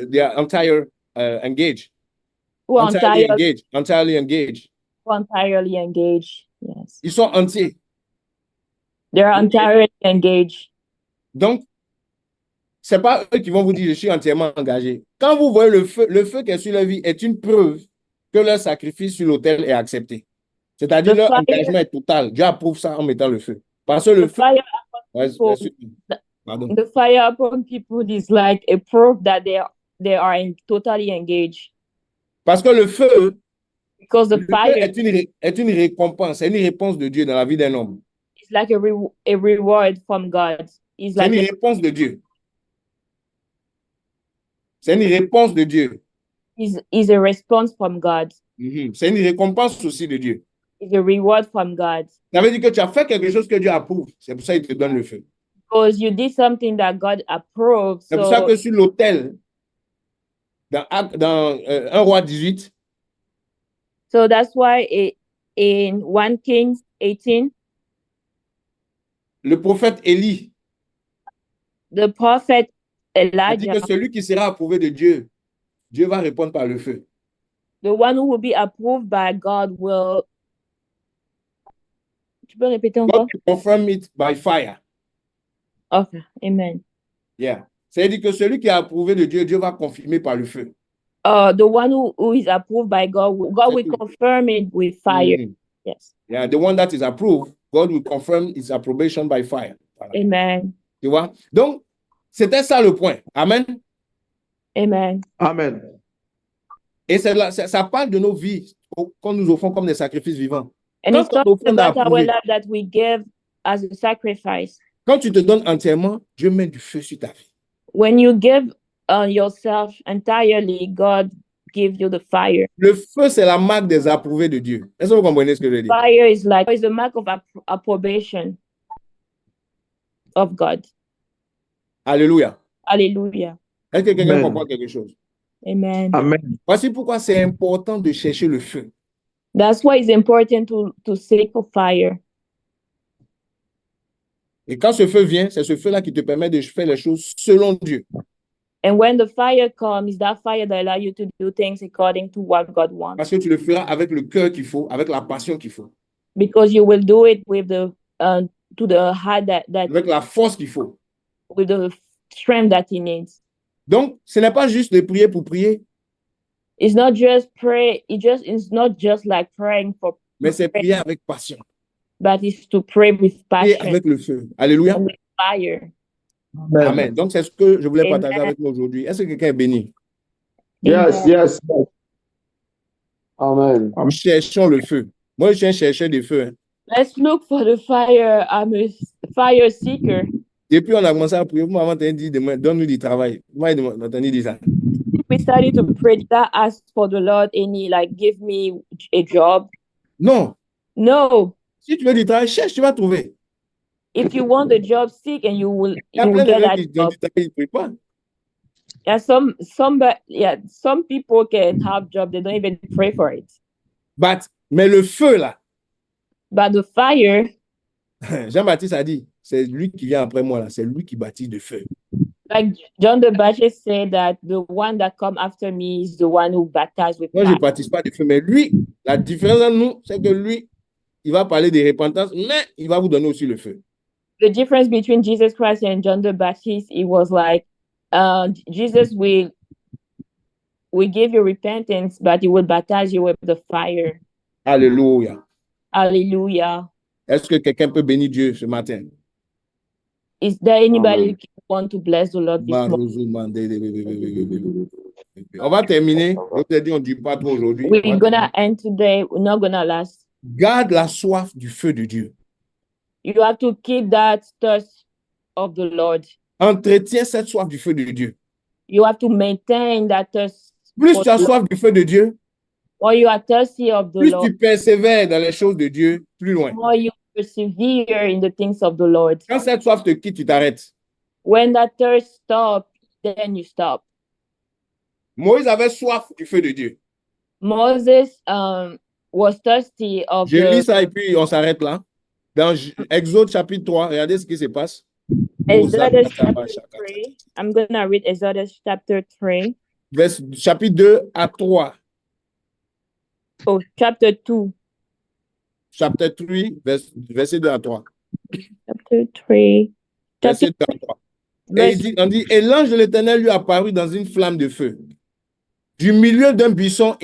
they are entire engaged. Who are Entirely engaged. Entirely engaged. entirely engaged. Yes. Ils sont entiers. They're entirely engaged. Donc, c'est pas eux qui vont vous dire, je suis entièrement engagé. Quand vous voyez le feu qui est sur leur vie est une preuve que leur sacrifice sur l'autel est accepté. C'est-à-dire The leur fire- engagement est total. Dieu approuve ça en mettant le feu. Parce que le The feu... fire Ouais, people- pardon. The fire upon people is like a proof that they are totally engaged. Parce que le feu, Because the le feu fire est une récompense, c'est une réponse de Dieu dans la vie d'un homme. is like a reward from God. It's C'est like une réponse de Dieu. C'est une réponse de Dieu. is a response from God. C'est une récompense aussi de Dieu. It's a reward from God. Ça veut dire que tu as fait quelque chose que Dieu approuve. C'est pour ça qu'il te donne le feu. Because you did something that God approves. C'est pour ça que sur l'autel, dans 1 Roi 18, So that's why in 1 Kings 18, le prophète Élie the prophet a dit Elijah, que celui qui sera approuvé de Dieu, Dieu va répondre par le feu. the one who will be approved by God will. Tu peux répéter God encore? will confirm it by fire. Okay, amen. Yeah. C'est-à-dire que celui qui est approuvé de Dieu, Dieu va confirmer par le feu. The one who is approved by God, God will confirm it with fire. Yes. Yeah, the one that is approved, God will confirm his approbation by fire. Voilà. Amen. Tu vois? Donc, c'était ça le point. Amen. Amen. Amen. Et ça parle de nos vies qu'on nous offrons comme des sacrifices vivants. And Quand it's ton talking offrande est about our approuvée, life that we give as a sacrifice. quand tu te donnes entièrement, Dieu met du feu sur ta vie. When you give yourself entirely, God gives you the fire. Le feu, c'est la marque des approuvés de Dieu. Est-ce que vous comprenez ce que je dis? Fire is a mark of approbation of God. Alléluia. Hallelujah. Est-ce que quelqu'un Amen. comprend quelque chose? Amen. Amen. Voici pourquoi c'est important de chercher le feu. That's why it's important to seek for fire. Et quand ce feu vient, c'est ce feu-là qui te permet de faire les choses selon Dieu. And when the fire comes, that fire that allows you to do things according to what God wants. Parce que tu le feras avec le cœur qu'il faut, avec la passion qu'il faut, Because you will do it with the to the heart that avec la force qu'il faut. with the strength that he needs. Donc, ce n'est pas juste de prier pour prier, It's not just pray. It's not just like praying for, mais c'est prier avec passion, but it's to pray with prier passion avec le feu. Alléluia. and with fire. Amen. Donc, c'est ce que je voulais Amen. partager avec nous aujourd'hui. Est-ce que quelqu'un est béni? Yes, Amen. yes, yes. Amen. Cherchons le feu. Moi, je suis un chercheur de feu. Hein. Let's look for the fire. I'm a fire seeker. Depuis on a commencé à prier, vous m'avez entendu dire demain, donne-nous du travail. Vous m'avez entendu dire ça. We started to pray. Did I ask for the Lord any give me a job? Non. No. Si tu veux du travail, cherche, tu vas trouver. If you want a job, seek and you will Il y a plein de get gens that qui ont job. du travail, ils ne prient pas. Yeah, some people can have job, they don't even pray for it. Mais le feu, là, But the fire, Jean-Baptiste a dit, c'est lui qui vient après moi, là, c'est lui qui baptise de feu. like John the Baptist said that the one that come after me is the one who baptized with Moi, je ne fire. baptise pas de feu, mais lui, la différence entre nous, c'est que lui, il va parler de repentance, mais il va vous donner aussi le feu. The difference between Jesus Christ and John the Baptist, it was like Jesus will give you repentance, but he will baptize you with the fire. Alléluia. Hallelujah. Est-ce que quelqu'un peut bénir Dieu ce matin? Is there anybody Amen. who want to bless the Lord this morning? On va terminer. Je vous ai dit, on ne dit pas trop aujourd'hui. We're gonna end today. We're not gonna last. Garde la soif du feu de Dieu. You have to keep that thirst of the Lord. Entretiens cette soif du feu de Dieu. You have to maintain that thirst. Plus for tu as the Lord. soif du feu de Dieu, more you are thirsty of the Plus Lord, tu persévères dans les choses de Dieu, plus loin. more you persevere in the things of the Lord. Quand cette soif te quitte, tu t'arrêtes. When that thirst stops, then you stop. Moïse avait soif du feu de Dieu. Moses was thirsty of Je lis the ça et puis on s'arrête là. Dans Exode chapitre 3, regardez ce qui se passe. Exodus chapter 3. I'm going to read Exodus chapter 3. Chapitre 2 à 3. Oh, chapter 2. Chapter 3, verset 2 à 3. Chapter 3. Verset 2 à 3. Et on dit, et l'ange de l'Éternel lui apparut dans une flamme de feu, du milieu d'un buisson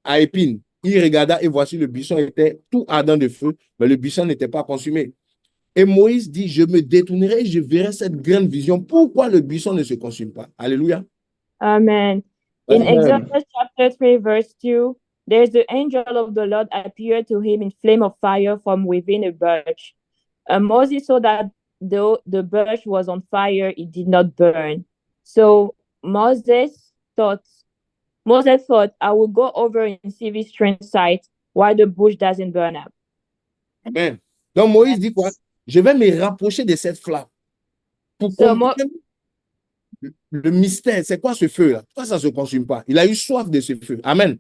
à épines. Il regarda et voici le buisson était tout ardent de feu, mais le buisson n'était pas consumé. Et Moïse dit, je me détournerai et je verrai cette grande vision. Pourquoi le buisson ne se consume pas? Alléluia. Amen. In Exodus chapter 3, verse 2, there's the angel of the Lord appeared to him in flame of fire from within a bush. Moses saw that though the bush was on fire, it did not burn. So Moses thought, I will go over and see this strange sight why the bush doesn't burn up. Amen. Donc Moïse dit quoi? Je vais me rapprocher de cette flamme pour comprendre le mystère. C'est quoi ce feu-là? Pourquoi ça ne se consume pas? Il a eu soif de ce feu. Amen.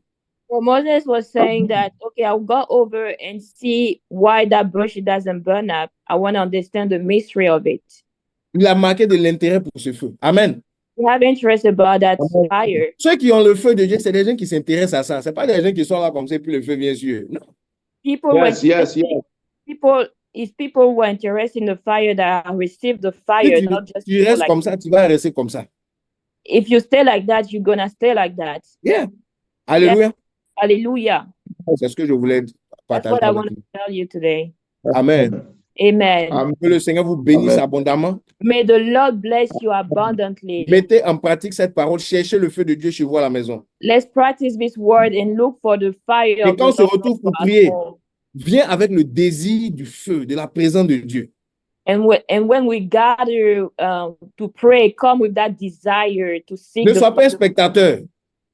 So Moses was saying that, okay, I'll go over and see why that bush doesn't burn up. I want to understand the mystery of it. Il a marqué de l'intérêt pour ce feu. Amen. We have interest about that fire. Ceux qui ont le feu de Dieu, c'est des gens qui s'intéressent à ça. Ce n'est pas des gens qui sont là comme ça, puis le feu vient sur eux. Non. If people were interested in the fire, that receive the fire, Si not just tu restes like comme ça, tu vas rester comme ça. If you stay like that, you're gonna stay like that. Yeah. Alléluia. Yes. Hallelujah. C'est ce que je voulais That's partager. what I want to tell you today. Amen. Amen. Que le Seigneur vous bénisse abondamment. May the Lord bless you abundantly. Mettez en pratique cette parole. Cherchez le feu de Dieu chez vous à la maison. Let's practice this word and look for the fire. Et quand on se retrouve pour prier, viens avec le désir du feu, de la présence de Dieu. And when we gather to pray, come with that desire to seek. Ne sois pas un spectateur.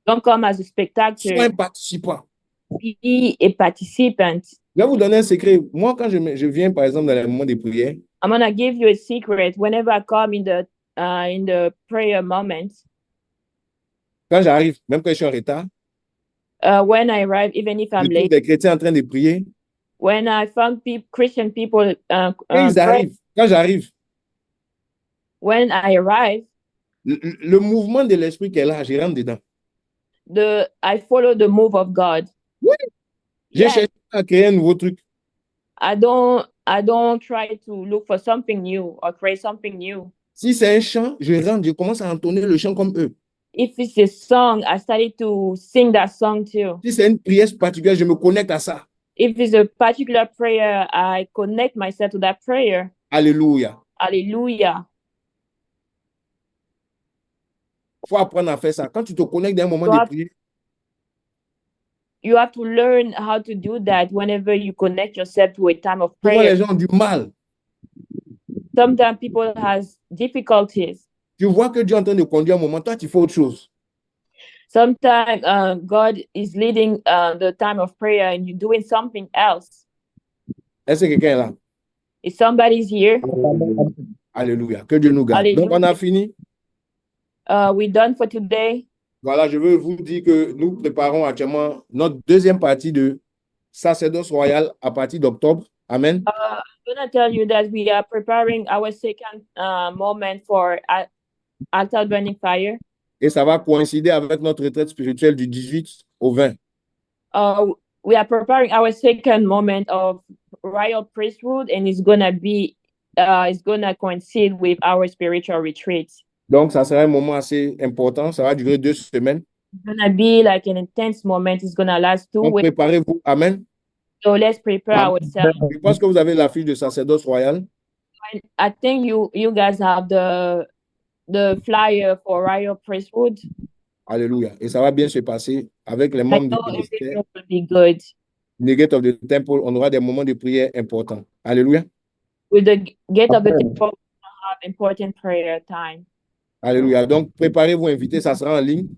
Don't come as a spectator. Sois un participant. Be a participant. Je vais vous donner un secret. Moi, quand je viens, par exemple, dans les moments de prière, I'm gonna give you a secret. Whenever I come in the prayer moment, quand j'arrive, même quand je suis en retard, when I arrive, even if I'm je trouve late, des chrétiens en train de prier. when I found Christian people, Quand j'arrive, when I arrive, le mouvement de l'esprit qui est là, je rentre dedans. I follow the move of God. Oui. J'ai cherché à créer un nouveau truc. I don't try to look for something new or create something new. Si c'est un chant, je rentre, je commence à entonner le chant comme eux. If it's a song, I started to sing that song too. Si c'est une prière particulière, je me connecte à ça. If it's a particular prayer, I connect myself to that prayer. Alléluia. Hallelujah. Il faut apprendre à faire ça. Quand tu te connectes dans un moment de prière, you have to learn how to do that whenever you connect yourself to a time of prayer. Souvent, les gens ont du mal. Sometimes people has difficulties. Tu vois que Dieu est en train de conduire un moment, toi, tu fais autre chose. Sometimes God is leading the time of prayer and you're doing something else. Est-ce que quelqu'un est là? If somebody's here. Alléluia. Que Dieu nous garde. Alléluia. Donc, on a fini. We're done for today. Voilà, je veux vous dire que nous préparons actuellement notre deuxième partie de sacerdoce royal à partir d'octobre. Amen. I'm going to tell you that we are preparing our second moment for altar burning fire. Et ça va coïncider avec notre retraite spirituelle du 18 au 20. We are preparing our second moment of royal priesthood, and it's going to coincide with our spiritual retreat. Donc, ça sera un moment assez important. Ça va durer 2 semaines. It's going to be like an intense moment. It's going to last 2 weeks. Préparez-vous. Amen. So let's prepare ourselves. Je pense que vous avez la fiche de sacerdoce royal. I think you guys have the flyer for royal priesthood. Alléluia. Et ça va bien se passer avec les membres du ministère. Will be good. In the gate of the temple, on aura des moments de prière importants. Alléluia. With the gate of the temple, we'll have important prayer time. Alléluia. Donc, préparez-vous, invitez, ça sera en ligne.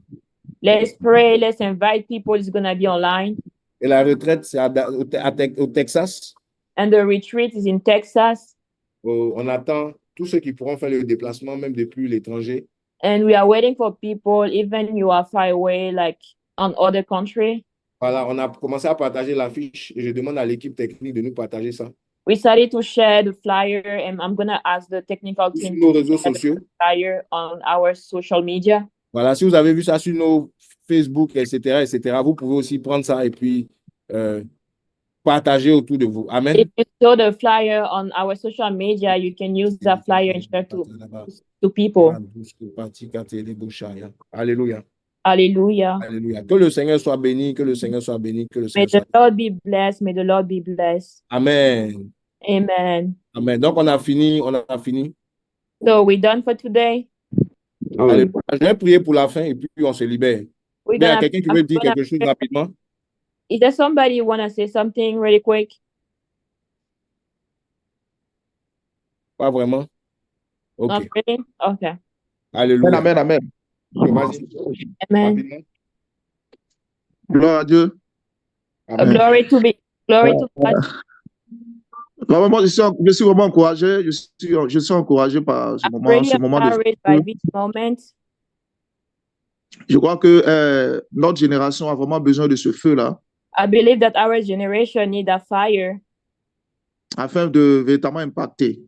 Let's pray. Let's invite people who's going to be online. Et la retraite, c'est au Texas. And the retreat is in Texas. On attend tous ceux qui pourront faire le déplacement, même depuis l'étranger. And we are waiting for people, even you are far away, like on other country. Voilà, on a commencé à partager l'affiche et je demande à l'équipe technique de nous partager ça. We started to share the flyer, and I'm going to ask the technical Sur team nos réseaux to share sociaux. the flyer on our social media. Voilà, si vous avez vu ça sur nos Facebook, etc., vous pouvez aussi prendre ça et puis partager autour de vous. Amen. If you saw the flyer on our social media, you can use that flyer and share to people. Alléluia. Hallelujah. Alléluia. Que le Seigneur soit béni, que le Seigneur soit béni, que le May Seigneur the soit béni. Lord be blessed. May the Lord be blessed. Amen. Amen. Amen. Donc, on a fini. So we're done for today. Allez, je vais prier pour la fin et puis on se libère. We're Il y a gonna, quelqu'un qui I'm veut dire gonna quelque chose pray. rapidement? Is there somebody want to say something really quick? Pas vraiment? OK. Not really? Okay. Alléluia. Amen, amen. Vas-y. Amen. Rapidement. Gloire à Dieu. Amen. Glory to God. Vraiment, moi, je suis vraiment encouragé. Je suis encouragé par ce I'm moment, really ce moment de encouraged by this moment. Je crois que notre génération a vraiment besoin de ce feu-là I believe that our generation need a fire afin de véritablement impacter.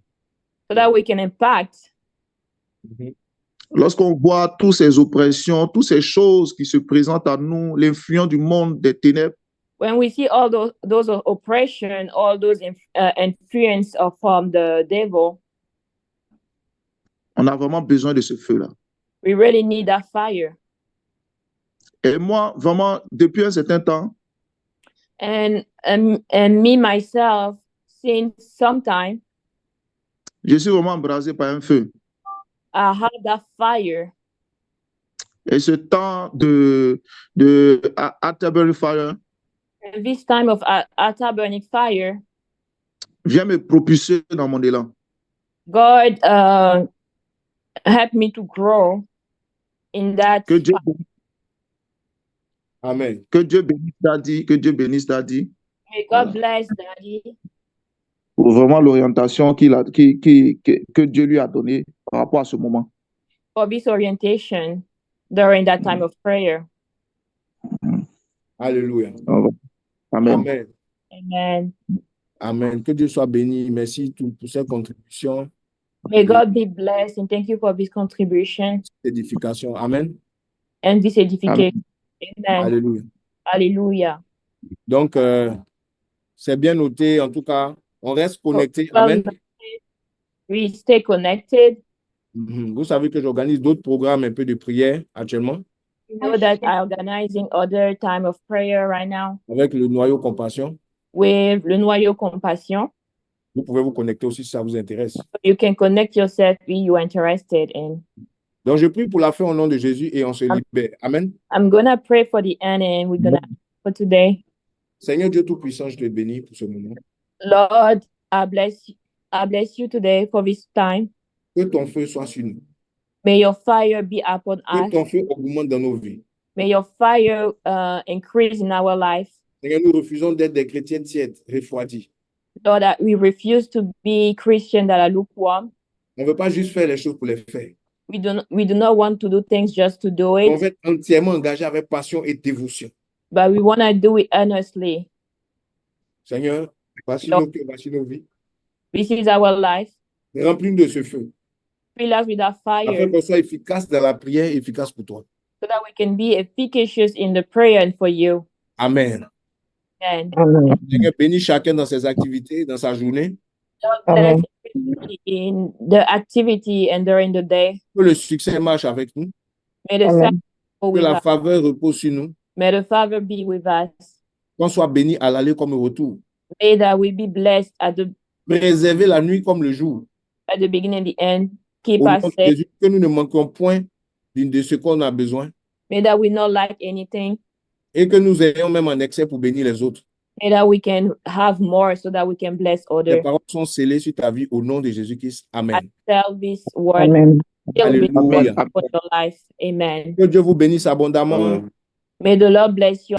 so that we can impact. Lorsqu'on voit toutes ces oppressions, toutes ces choses qui se présentent à nous, l'influence du monde des ténèbres, When we see all those oppression, all those influence from the devil, on a vraiment besoin de ce feu-là. we really need that fire. Et moi, vraiment, depuis un certain temps, And me myself, since some time, je suis vraiment embrasé par un feu. I have that fire. Et ce temps Atterbury Fire And this time of Ataburning fire, vient me propulser dans mon élan. God helped me to grow in that. Que Dieu, Amen. que Dieu bénisse Daddy, que Dieu bénisse Daddy. May God bless Daddy Pour vraiment l'orientation que Dieu lui a donnée par rapport à ce moment. for this orientation during that time of prayer. Alléluia. Amen. Amen. Amen. Amen. Que Dieu soit béni. Merci pour cette contribution, May God be blessed, and thank you for this contribution cette édification. Amen. and this edification. Amen. Alléluia. Hallelujah. Donc, c'est bien noté. En tout cas, on reste connecté. Well, Amen. we stay connected. Vous savez que j'organise d'autres programmes un peu de prière actuellement You know that I'm organizing other time of prayer right now avec le noyau compassion. with le noyau compassion. Vous pouvez vous connecter aussi si ça vous intéresse. You can connect yourself if you're interested in. Donc, je prie pour la fin au nom de Jésus et on se libère. Amen. I'm gonna pray for the end, and we're gonna for today. Seigneur Dieu Tout-Puissant, je te bénis pour ce moment. Lord, I bless you today for this time. Que ton feu soit sur nous. May your fire be upon Que us. ton feu augmente dans nos vies. May your fire increase in our life. Seigneur, nous refusons d'être des chrétiens tièdes, refroidis. Lord, that we refuse to be Christian that are lukewarm. On ne veut pas juste faire les choses pour les faire. We do not want to do things just to do On it, veut être entièrement engagé avec passion et dévotion. but we want to do it earnestly. Seigneur, voici nos cœurs, voici nos vies. This is our life. Remplis-nous de ce feu, Fill us with that afin fire qu'on soit efficace dans la prière, efficace pour toi. so that we can be efficacious in the prayer and for you. Amen. And Seigneur, bénis chacun dans ses activités, dans sa journée. Lord, bless everybody in the activity and during the day. Que le succès marche avec nous. May the success go Que with la us. faveur repose sur nous. May the favor be with us. Qu'on soit béni à l'aller comme au retour. May that we be blessed at Préserver la nuit comme le jour. the beginning and the end. Keep Au nom us de safe. Jésus, que nous ne manquons point de ce qu'on a besoin May that we not lack anything. et que nous ayons même en excès pour bénir les autres. May that we can have more so that we can bless Les others. paroles sont scellées sur ta vie au nom de Jésus-Christ. I Amen. tell this word Amen. Alléluia. For your life. Amen. Que Dieu vous bénisse abondamment. Amen. May the Lord bless you.